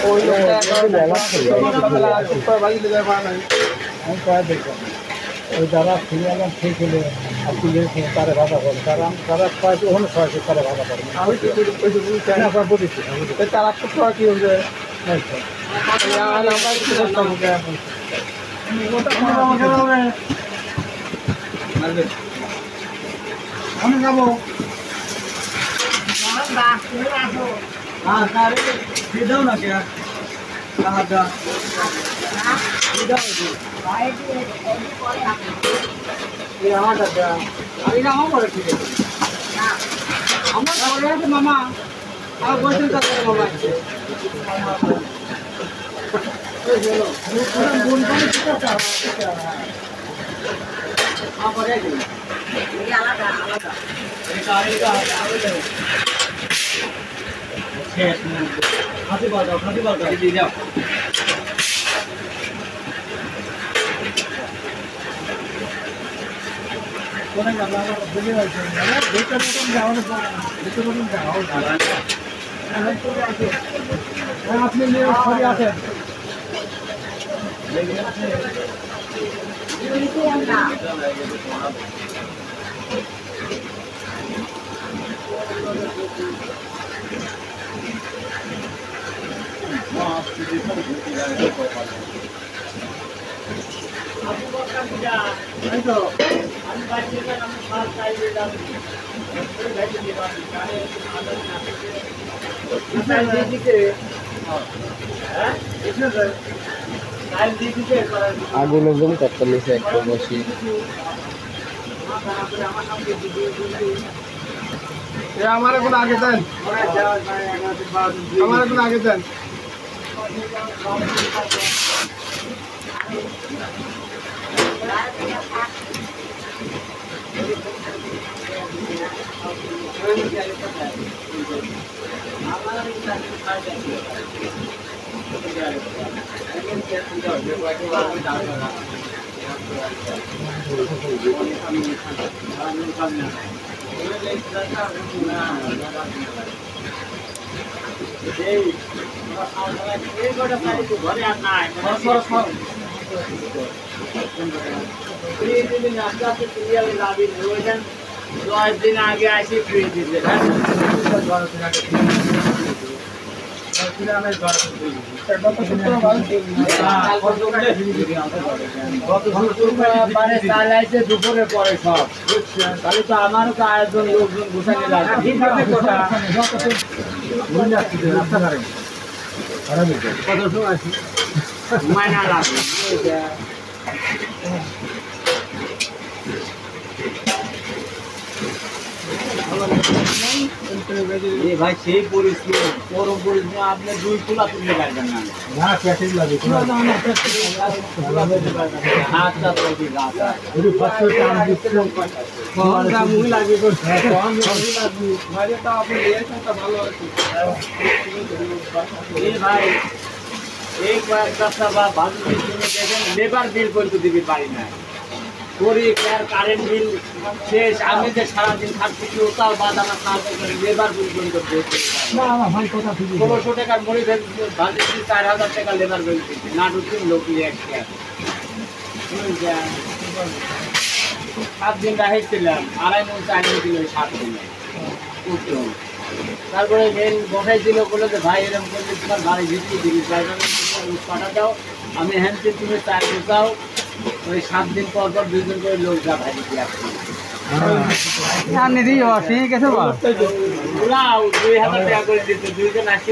ওই ওই যারা সিরিয়াল ঠিক হলে আপনি তারা ভাষা করেন তারা ছয়শো ওখানে ছয়শো তারা ভাষা করেন আমি বলেছি তারা টাকা কি হচ্ছে আমি যাবো দাও না কে মামা আর বলছেন মামা খাসি বল দিয়ে যাও আপনি সরি আছেন আগুন একদম কত নিচে একটু বসি আমার এখন আগে দেন আমার এখন আগে দেন दिन आगे ऐसी फ्री दीजिए দুপুরে পরে সব তাহলে তো আমারও তো আয়োজন লোকজন গুছানি লাগবে মাইনা লাগবে ভাই সেই পরিস্থিতি গরম পরিস্থিতি আপনি দুই খোলা তুলতে পারবেন না ভাই এই কয়েক রাস্তা বা ভালো দেখেন লেবার বিল করতে দিতে পারি না করি কারেন্ট বিল শেষ আমি যে সারাদিন থাকছি ওটাও বাদ আমার সাহায্য করে লেবার বিল করতে 1600 টাকার মরি ভাজি 4000 টাকা লেবার বিল দিচ্ছি না ঢুকছি লোক নিয়ে একটা 7 দিন রাখছিলাম 2.5 মন 4 দিন 7 দিন করতে হবে তারপরে মেন বসাই ছিল বলে যে ভাই এরকম করলে তোমার বাড়ি ভিতরে দিবি ড্রাইভার পাঠা দাও আমি হ্যান্ডে তুমি 4 ঢুকাও ওই 7 দিন পর পর 2 জন করে লোক যা ভাই দিয়ে আসছে ঠিক আছে 2000 টাকা করে দিতে 2 জন আসছে